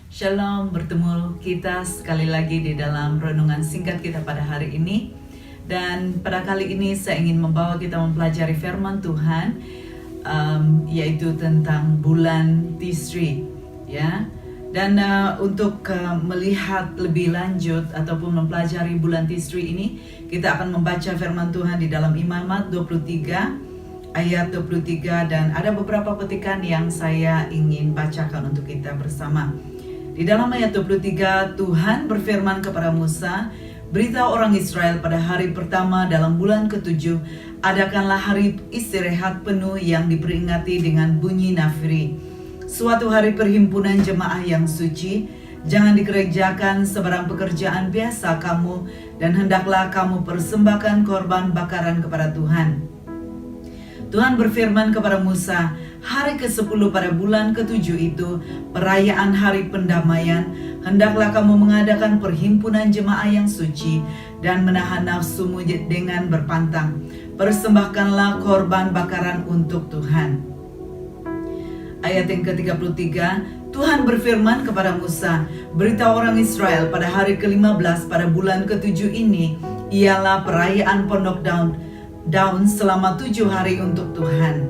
Shalom, bertemu kita sekali lagi di dalam renungan singkat kita pada hari ini. Dan pada kali ini saya ingin membawa kita mempelajari firman Tuhan, yaitu tentang bulan Tisri, ya. Dan untuk melihat lebih lanjut ataupun mempelajari bulan Tisri ini, kita akan membaca firman Tuhan di dalam Imamat 23 ayat 23, dan ada beberapa petikan yang saya ingin bacakan untuk kita bersama. Di dalam ayat 23, Tuhan berfirman kepada Musa, "Beritahu orang Israel pada hari pertama dalam bulan ke-7, adakanlah hari istirahat penuh yang diperingati dengan bunyi nafiri. Suatu hari perhimpunan jemaah yang suci, jangan dikerjakan sebarang pekerjaan biasa kamu, dan hendaklah kamu persembahkan korban bakaran kepada Tuhan." Tuhan berfirman kepada Musa, "Hari ke-10 pada bulan ke-7 itu, perayaan hari pendamaian, hendaklah kamu mengadakan perhimpunan jemaah yang suci dan menahan nafsumu dengan berpantang. Persembahkanlah korban bakaran untuk Tuhan." Ayat yang ke-33, Tuhan berfirman kepada Musa, "Beritahu orang Israel pada hari ke-15 pada bulan ke-7 ini, ialah perayaan pondok daun selama 7 hari untuk Tuhan.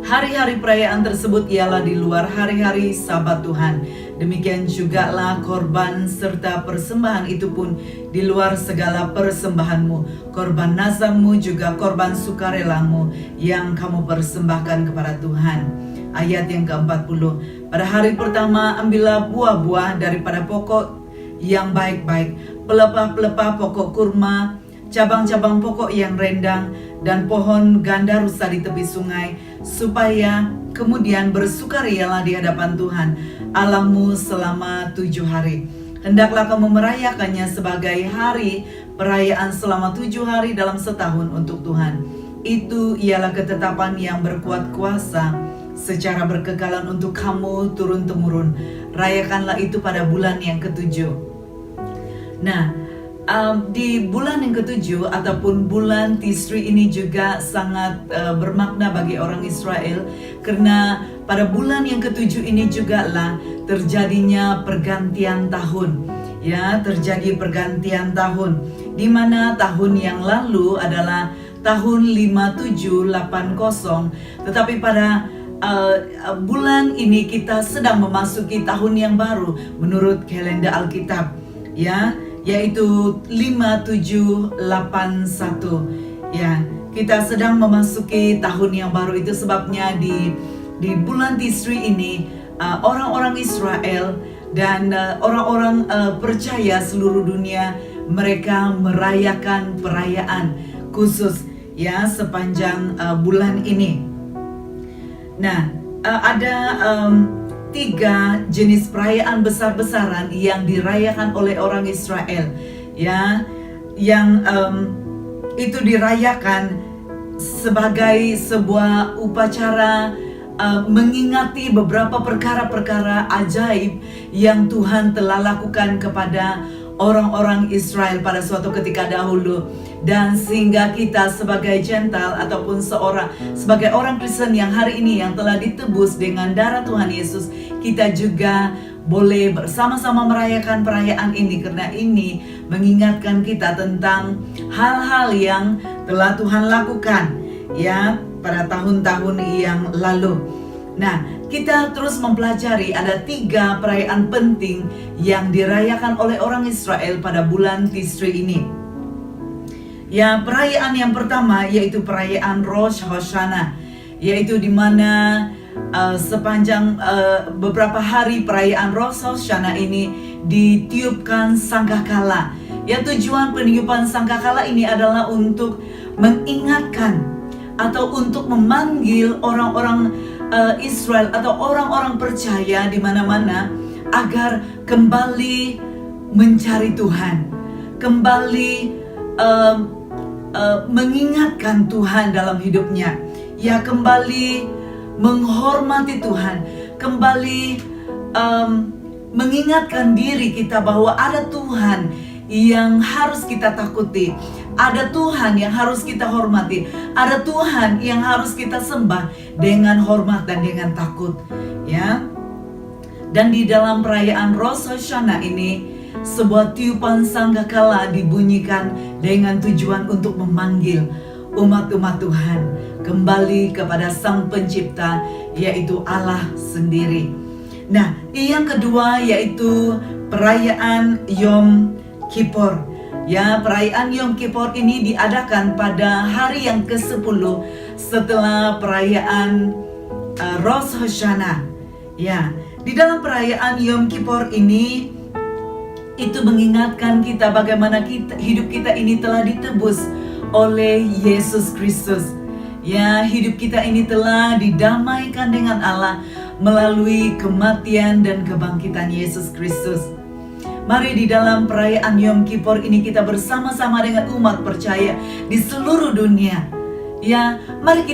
Hari-hari perayaan tersebut ialah di luar hari-hari Sabat Tuhan. Demikian jugalah korban serta persembahan itu pun di luar segala persembahanmu. Korban nazarmu juga korban sukarelamu yang kamu persembahkan kepada Tuhan." Ayat yang ke-40, "Pada hari pertama ambillah buah-buah daripada pokok yang baik-baik, pelepah-pelepah pokok kurma, cabang-cabang pokok yang rendang, dan pohon gandarusa di tepi sungai, supaya kemudian bersukarialah di hadapan Tuhan Allahmu selama 7 hari. Hendaklah kamu merayakannya sebagai hari perayaan selama 7 hari dalam setahun untuk Tuhan. Itu ialah ketetapan yang berkuat kuasa secara berkekalan untuk kamu turun-temurun. Rayakanlah itu pada bulan yang ke-7. Nah, di bulan yang ke-7 ataupun bulan Tisri ini juga sangat bermakna bagi orang Israel, karena pada bulan yang ke-7 ini juga lah terjadinya pergantian tahun. Ya, terjadi pergantian tahun, di mana tahun yang lalu adalah tahun 5780, tetapi pada bulan ini kita sedang memasuki tahun yang baru menurut kalender Alkitab, ya, yaitu 5781. Ya, kita sedang memasuki tahun yang baru. Itu sebabnya di bulan Tisri ini orang-orang Israel dan orang-orang percaya seluruh dunia, mereka merayakan perayaan khusus, ya, sepanjang bulan ini. Nah, ada 3 jenis perayaan besar-besaran yang dirayakan oleh orang Israel, ya, yang itu dirayakan sebagai sebuah upacara mengingati beberapa perkara-perkara ajaib yang Tuhan telah lakukan kepada orang-orang Israel pada suatu ketika dahulu. Dan sehingga kita sebagai Gentile ataupun sebagai orang Kristen yang hari ini yang telah ditebus dengan darah Tuhan Yesus, kita juga boleh bersama-sama merayakan perayaan ini, karena ini mengingatkan kita tentang hal-hal yang telah Tuhan lakukan, ya, pada tahun-tahun yang lalu. Nah, kita terus mempelajari ada 3 perayaan penting yang dirayakan oleh orang Israel pada bulan Tisri ini. Ya, perayaan yang pertama yaitu perayaan Rosh Hashanah, yaitu di mana sepanjang beberapa hari perayaan Rosh Hashanah ini ditiupkan sangkakala. Ya, tujuan peniupan sangkakala ini adalah untuk mengingatkan atau untuk memanggil orang-orang Israel atau orang-orang percaya di mana-mana agar kembali mencari Tuhan, kembali mengingatkan Tuhan dalam hidupnya, ya, kembali menghormati Tuhan, kembali mengingatkan diri kita bahwa ada Tuhan yang harus kita takuti, ada Tuhan yang harus kita hormati, ada Tuhan yang harus kita sembah dengan hormat dan dengan takut, ya. Dan di dalam perayaan Rosh Hashanah ini, sebuah tiupan sangkakala dibunyikan dengan tujuan untuk memanggil umat-umat Tuhan kembali kepada Sang Pencipta, yaitu Allah sendiri. Nah, yang kedua yaitu perayaan Yom Kippur. Ya, perayaan Yom Kippur ini diadakan pada hari yang ke-10 setelah perayaan Rosh Hashanah. Ya, di dalam perayaan Yom Kippur ini itu mengingatkan kita bagaimana hidup kita ini telah ditebus oleh Yesus Kristus. Ya, hidup kita ini telah didamaikan dengan Allah melalui kematian dan kebangkitan Yesus Kristus. Mari di dalam perayaan Yom Kippur ini kita bersama-sama dengan umat percaya di seluruh dunia. Ya, mari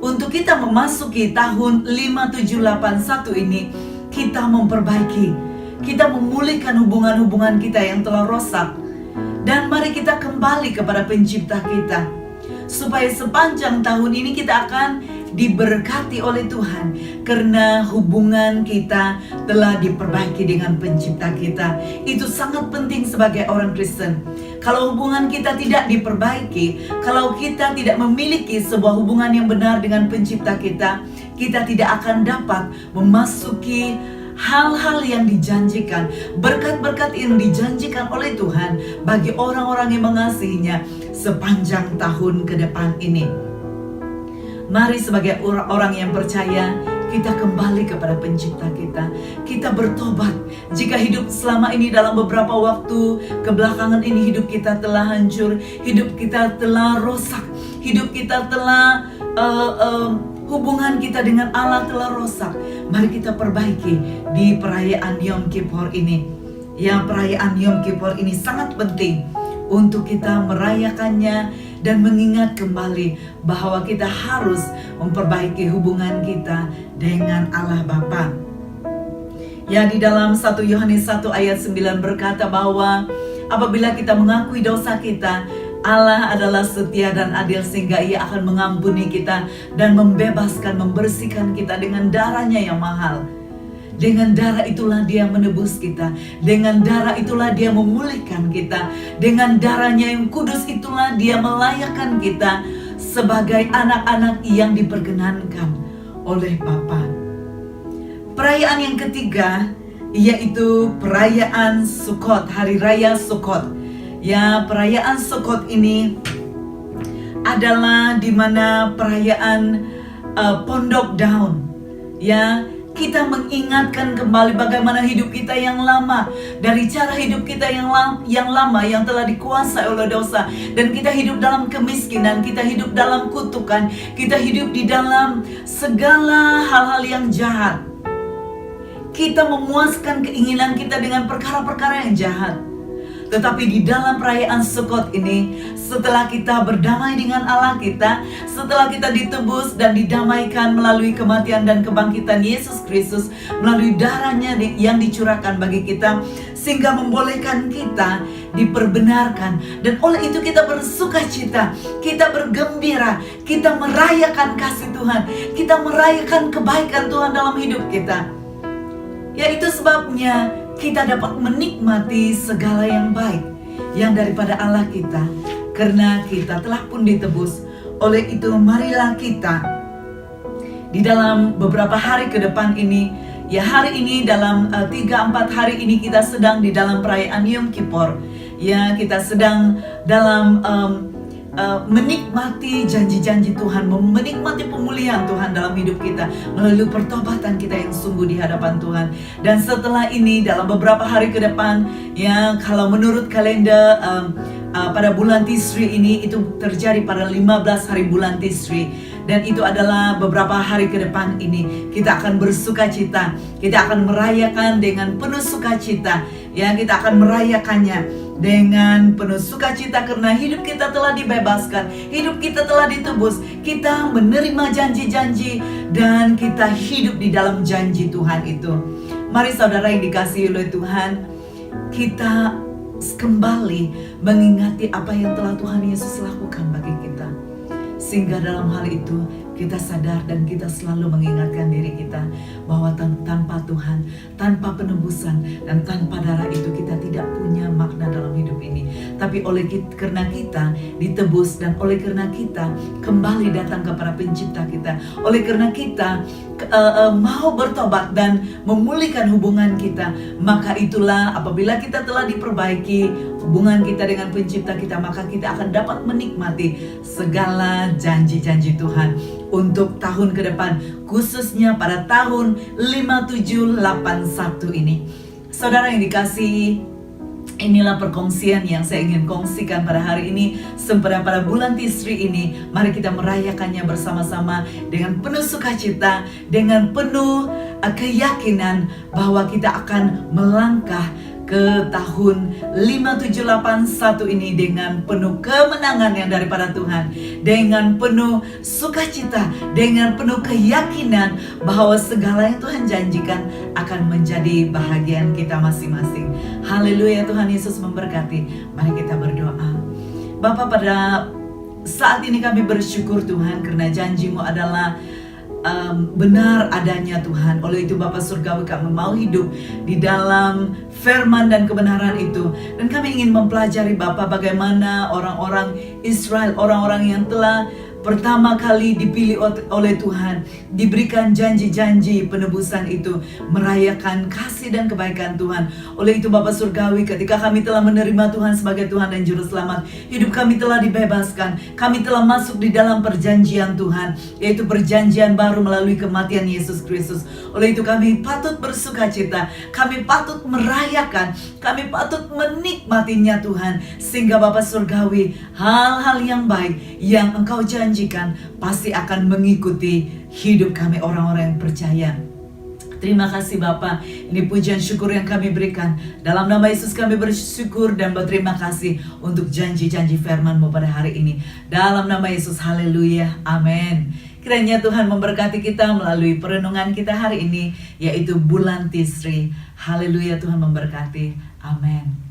untuk kita memasuki tahun 5781 ini, kita memperbaiki, kita memulihkan hubungan-hubungan kita yang telah rosak. Dan mari kita kembali kepada Pencipta kita, supaya sepanjang tahun ini kita akan diberkati oleh Tuhan, karena hubungan kita telah diperbaiki dengan Pencipta kita. Itu sangat penting sebagai orang Kristen. Kalau hubungan kita tidak diperbaiki, kalau kita tidak memiliki sebuah hubungan yang benar dengan Pencipta kita, kita tidak akan dapat memasuki hal-hal yang dijanjikan, berkat-berkat yang dijanjikan oleh Tuhan bagi orang-orang yang mengasihinya sepanjang tahun ke depan ini. Mari sebagai orang yang percaya, kita kembali kepada Pencipta kita. Kita bertobat. Jika hidup selama ini dalam beberapa waktu kebelakangan ini hidup kita telah hancur, hidup kita telah rosak, hidup kita telah hubungan kita dengan Allah telah rosak. Mari kita perbaiki di perayaan Yom Kippur ini. Ya, perayaan Yom Kippur ini sangat penting untuk kita merayakannya dan mengingat kembali bahwa kita harus memperbaiki hubungan kita dengan Allah Bapa. Ya, di dalam 1 Yohanes 1 ayat 9 berkata bahwa apabila kita mengakui dosa kita, Allah adalah setia dan adil sehingga Ia akan mengampuni kita dan membebaskan, membersihkan kita dengan darah-Nya yang mahal. Dengan darah itulah Dia menebus kita. Dengan darah itulah Dia memulihkan kita. Dengan darah-Nya yang kudus itulah Dia melayakkan kita sebagai anak-anak yang diperkenankan oleh Bapa. Perayaan yang ketiga yaitu perayaan Sukkot, Hari Raya Sukkot. Ya, perayaan Sukkot ini adalah di mana perayaan Pondok Daun. Ya, kita mengingatkan kembali bagaimana hidup kita yang lama, dari cara hidup kita yang lama yang telah dikuasai oleh dosa, dan kita hidup dalam kemiskinan, kita hidup dalam kutukan, kita hidup di dalam segala hal-hal yang jahat. Kita memuaskan keinginan kita dengan perkara-perkara yang jahat. Tetapi di dalam perayaan Sukkot ini, setelah kita berdamai dengan Allah kita, setelah kita ditebus dan didamaikan melalui kematian dan kebangkitan Yesus Kristus, melalui darah-Nya yang dicurahkan bagi kita, sehingga membolehkan kita diperbenarkan. Dan oleh itu kita bersuka cita, kita bergembira, kita merayakan kasih Tuhan, kita merayakan kebaikan Tuhan dalam hidup kita. Yaitu sebabnya kita dapat menikmati segala yang baik yang daripada Allah kita, karena kita telah pun ditebus. Oleh itu marilah kita di dalam beberapa hari ke depan ini, ya hari ini dalam 3-4 hari ini kita sedang di dalam perayaan Yom Kippur. Ya, kita sedang dalam menikmati janji-janji Tuhan, menikmati pemulihan Tuhan dalam hidup kita melalui pertobatan kita yang sungguh di hadapan Tuhan. Dan setelah ini dalam beberapa hari ke depan, ya kalau menurut kalender pada bulan Tisri ini itu terjadi pada 15 hari bulan Tisri. Dan itu adalah beberapa hari ke depan ini kita akan bersuka cita, kita akan merayakan dengan penuh sukacita. Ya, kita akan merayakannya dengan penuh sukacita karena hidup kita telah dibebaskan, hidup kita telah ditebus, kita menerima janji-janji dan kita hidup di dalam janji Tuhan itu. Mari saudara yang dikasihi oleh Tuhan, kita kembali mengingati apa yang telah Tuhan Yesus lakukan bagi kita, sehingga dalam hal itu kita sadar dan kita selalu mengingatkan diri kita bahwa tanpa Tuhan, tanpa penebusan, dan tanpa darah itu kita tidak punya makna dalam hidup ini. Tapi karena kita ditebus dan oleh karena kita kembali datang kepada pencipta kita, oleh karena kita mau bertobat dan memulihkan hubungan kita, maka itulah apabila kita telah diperbaiki hubungan kita dengan pencipta kita, maka kita akan dapat menikmati segala janji-janji Tuhan untuk tahun ke depan, khususnya pada tahun 5781 ini. Saudara yang dikasihi, inilah perkongsian yang saya ingin kongsikan pada hari ini. Pada bulan Tisri ini, mari kita merayakannya bersama-sama dengan penuh sukacita, dengan penuh keyakinan bahwa kita akan melangkah ke tahun 5781 ini dengan penuh kemenangan yang daripada Tuhan, dengan penuh sukacita, dengan penuh keyakinan bahwa segala yang Tuhan janjikan akan menjadi bahagian kita masing-masing. Haleluya, Tuhan Yesus memberkati. Mari kita berdoa. Bapa, pada saat ini kami bersyukur Tuhan karena janji-Mu adalah benar adanya Tuhan. Oleh itu Bapa Surgawi, kami mau hidup di dalam firman dan kebenaran itu. Dan kami ingin mempelajari Bapa bagaimana orang-orang Israel, orang-orang yang telah pertama kali dipilih oleh Tuhan, diberikan janji-janji penebusan itu, merayakan kasih dan kebaikan Tuhan. Oleh itu Bapa Surgawi, ketika kami telah menerima Tuhan sebagai Tuhan dan Juru Selamat, hidup kami telah dibebaskan. Kami telah masuk di dalam perjanjian Tuhan, yaitu perjanjian baru melalui kematian Yesus Kristus. Oleh itu kami patut bersukacita, kami patut merayakan, kami patut menikmatinya Tuhan. Sehingga Bapa Surgawi, hal-hal yang baik yang Engkau janjikan pasti akan mengikuti hidup kami orang-orang yang percaya. Terima kasih Bapa. Ini pujian syukur yang kami berikan. Dalam nama Yesus kami bersyukur dan berterima kasih untuk janji-janji firman-Mu pada hari ini. Dalam nama Yesus, haleluya, amin. Kiranya Tuhan memberkati kita melalui perenungan kita hari ini, yaitu bulan Tisri. Haleluya, Tuhan memberkati. Amin.